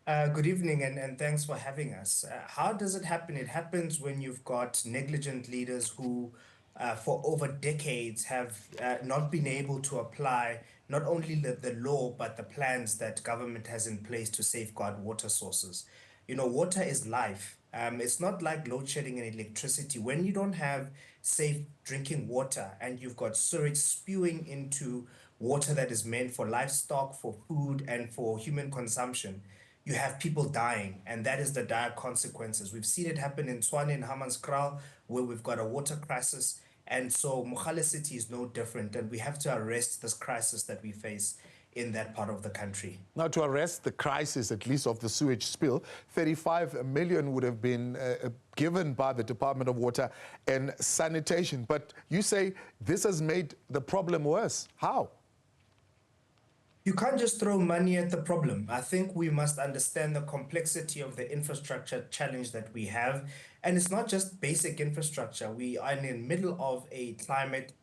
Good evening, and thanks for having us. How does it happen? It happens when you've got negligent leaders who, for over decades, have not been able to apply not only the law, but the plans that government has in place to safeguard water sources. You know, water is life. It's not like load shedding and electricity. When you don't have safe drinking water and you've got sewage spewing into water that is meant for livestock, for food, and for human consumption, you have people dying, and that is the dire consequences. We've seen it happen in Tshwane and Hammanskraal, where we've got a water crisis. And so Mogale City is no different, and we have to arrest this crisis that we face in that part of the country. Now, to arrest the crisis, at least of the sewage spill, 35 million would have been given by the Department of Water and Sanitation. But you say this has made the problem worse. How? You can't just throw money at the problem. I think we must understand the complexity of the infrastructure challenge that we have. And it's not just basic infrastructure. We are in the middle of a climate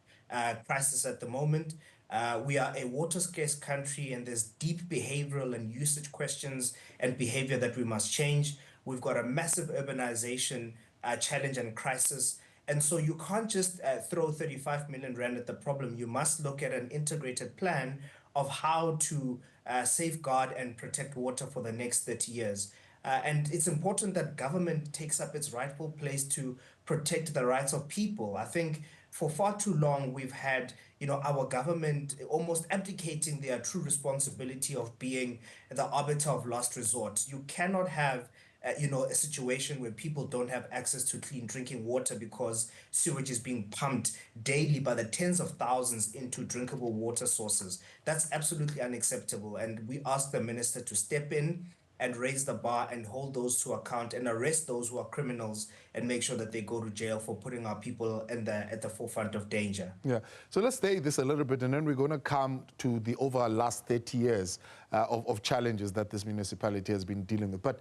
crisis at the moment. We are a water scarce country, and there's deep behavioral and usage questions and behavior that we must change. We've got a massive urbanization challenge and crisis. And so you can't just throw 35 million rand at the problem. You must look at an integrated plan of how to safeguard and protect water for the next 30 years. And it's important that government takes up its rightful place to protect the rights of people. I think for far too long, we've had, our government almost abdicating their true responsibility of being the arbiter of last resort. You cannot have a situation where people don't have access to clean drinking water because sewage is being pumped daily by the tens of thousands into drinkable water sources. That's absolutely unacceptable. And we ask the minister to step in and raise the bar and hold those to account and arrest those who are criminals and make sure that they go to jail for putting our people at the forefront of danger. Yeah. So let's stay this a little bit, and then we're going to come to the over last 30 years of challenges that this municipality has been dealing with. But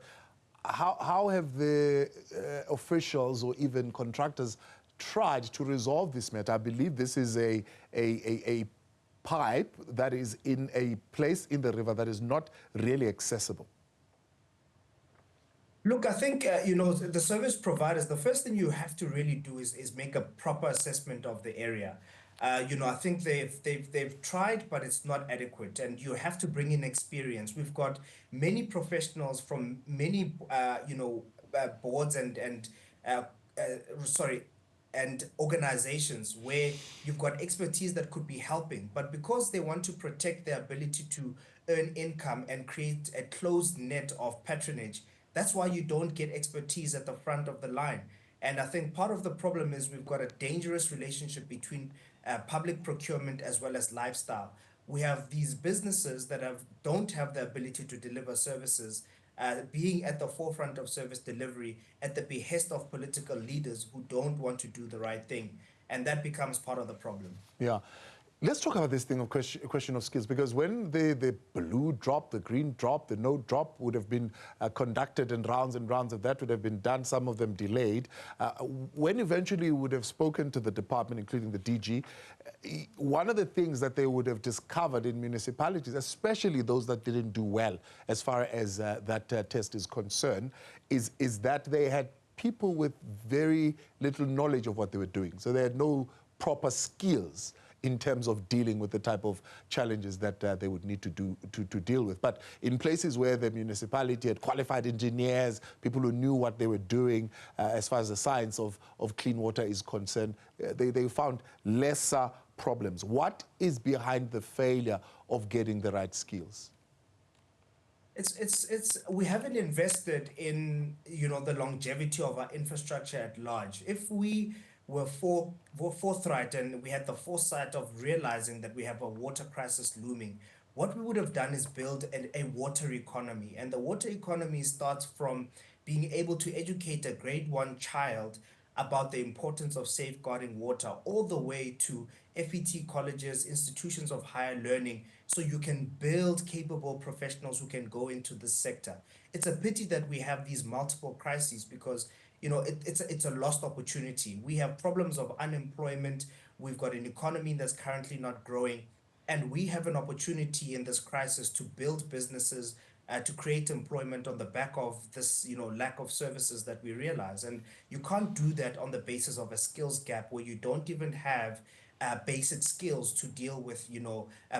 how have the officials or even contractors tried to resolve this matter? I believe this is a pipe that is in a place in the river that is not really accessible. Look, I think, the service providers, the first thing you have to really do is make a proper assessment of the area. I think they've tried, but it's not adequate, and you have to bring in experience. We've got many professionals from many, boards uh, sorry, and organizations where you've got expertise that could be helping, but because they want to protect their ability to earn income and create a closed net of patronage, that's why you don't get expertise at the front of the line. And I think part of the problem is we've got a dangerous relationship between public procurement as well as lifestyle. We have these businesses that don't have the ability to deliver services, being at the forefront of service delivery at the behest of political leaders who don't want to do the right thing. And that becomes part of the problem. Yeah. Let's talk about this thing of question of skills, because when the blue drop, the green drop, the no drop would have been conducted, and rounds of that would have been done, some of them delayed. When eventually you would have spoken to the department, including the DG, one of the things that they would have discovered in municipalities, especially those that didn't do well as far as that test is concerned, is that they had people with very little knowledge of what they were doing. So they had no proper skills in terms of dealing with the type of challenges that they would need to deal with. But in places where the municipality had qualified engineers, people who knew what they were doing as far as the science of clean water is concerned, they found lesser problems. What is behind the failure of getting the right skills? We haven't invested in, the longevity of our infrastructure at large. If we were forthright and we had the foresight of realizing that we have a water crisis looming, what we would have done is build a water economy. And the water economy starts from being able to educate a grade 1 child about the importance of safeguarding water, all the way to FET colleges, institutions of higher learning, so you can build capable professionals who can go into this sector. It's a pity that we have these multiple crises because it's a lost opportunity. We have problems of unemployment. We've got an economy that's currently not growing, and we have an opportunity in this crisis to build businesses, to create employment on the back of this, lack of services that we realize. And you can't do that on the basis of a skills gap where you don't even have basic skills to deal with,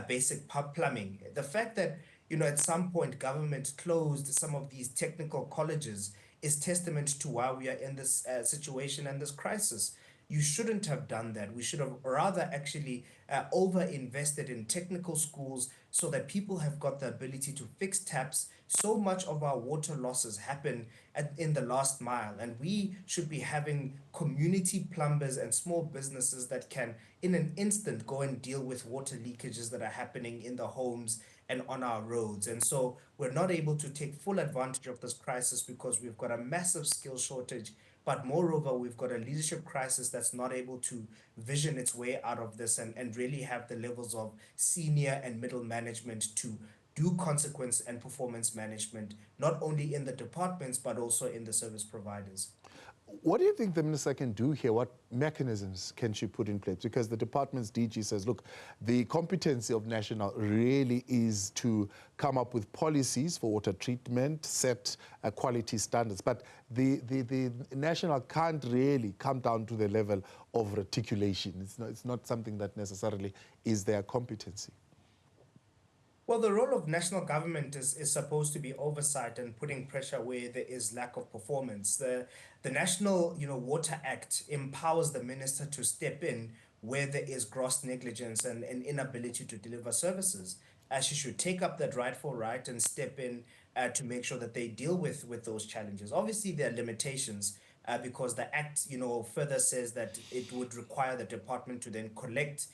basic plumbing. The fact that, at some point government closed some of these technical colleges is testament to why we are in this situation and this crisis. You shouldn't have done that. We should have rather actually over invested in technical schools so that people have got the ability to fix taps. So much of our water losses happen in the last mile, and we should be having community plumbers and small businesses that can, in an instant, go and deal with water leakages that are happening in the homes and on our roads. And so we're not able to take full advantage of this crisis because we've got a massive skill shortage. But moreover, we've got a leadership crisis that's not able to vision its way out of this and really have the levels of senior and middle management to do consequence and performance management, not only in the departments, but also in the service providers. What do you think the minister can do here? What mechanisms can she put in place? Because the department's DG says, look, the competency of national really is to come up with policies for water treatment, set quality standards. But the national can't really come down to the level of reticulation. It's not something that necessarily is their competency. Well, the role of national government is supposed to be oversight and putting pressure where there is lack of performance. The National, Water Act empowers the minister to step in where there is gross negligence and an inability to deliver services. She should take up that rightful right and step in to make sure that they deal with those challenges. Obviously, there are limitations because the act, further says that it would require the department to then collect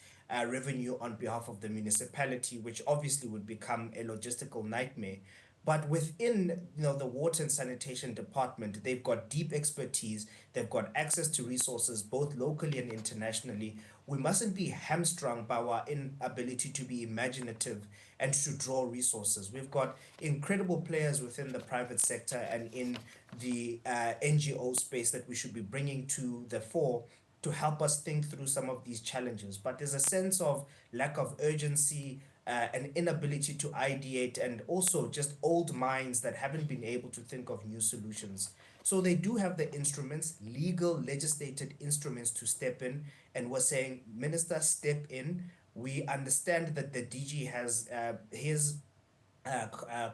revenue on behalf of the municipality, which obviously would become a logistical nightmare. But within, the water and sanitation department, they've got deep expertise. They've got access to resources, both locally and internationally. We mustn't be hamstrung by our inability to be imaginative and to draw resources. We've got incredible players within the private sector and in the NGO space that we should be bringing to the fore to help us think through some of these challenges. But there's a sense of lack of urgency, an inability to ideate, and also just old minds that haven't been able to think of new solutions. So they do have the instruments, legal, legislated instruments to step in. And we're saying, Minister, step in. We understand that the DG has his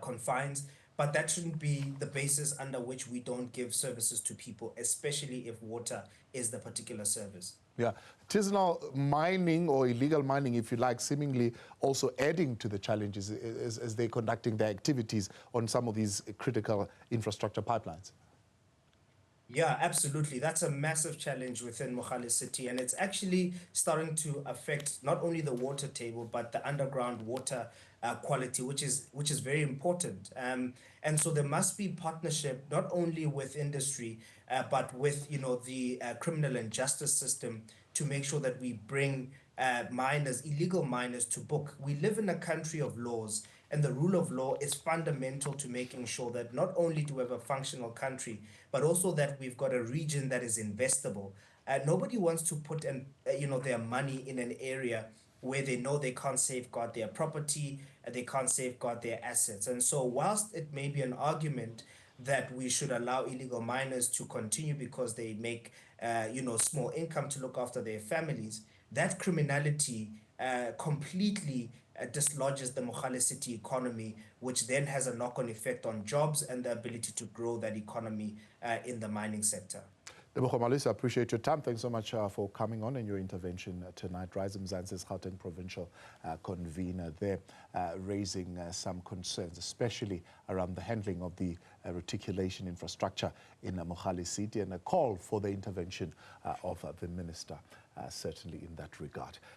confines, but that shouldn't be the basis under which we don't give services to people, especially if water is the particular service. Yeah, it is now mining or illegal mining, if you like, seemingly also adding to the challenges as they're conducting their activities on some of these critical infrastructure pipelines. Yeah, absolutely. That's a massive challenge within Mogale City, and it's actually starting to affect not only the water table but the underground water quality, which is very important. And so there must be partnership not only with industry but with the criminal and justice system to make sure that we bring miners, illegal miners, to book. We live in a country of laws, and the rule of law is fundamental to making sure that not only do we have a functional country, but also that we've got a region that is investable. Nobody wants to put their money in an area where they know they can't safeguard their property, they can't safeguard their assets. And so whilst it may be an argument that we should allow illegal miners to continue because they make small income to look after their families, that criminality completely dislodges the Mogale City economy, which then has a knock-on effect on jobs and the ability to grow that economy in the mining sector. Tebogo, Moalusi, I appreciate your time. Thanks so much for coming on and your intervention tonight. Mzansi's Gauteng provincial convener there, raising some concerns, especially around the handling of the reticulation infrastructure in Mogale City, and a call for the intervention of the minister, certainly in that regard.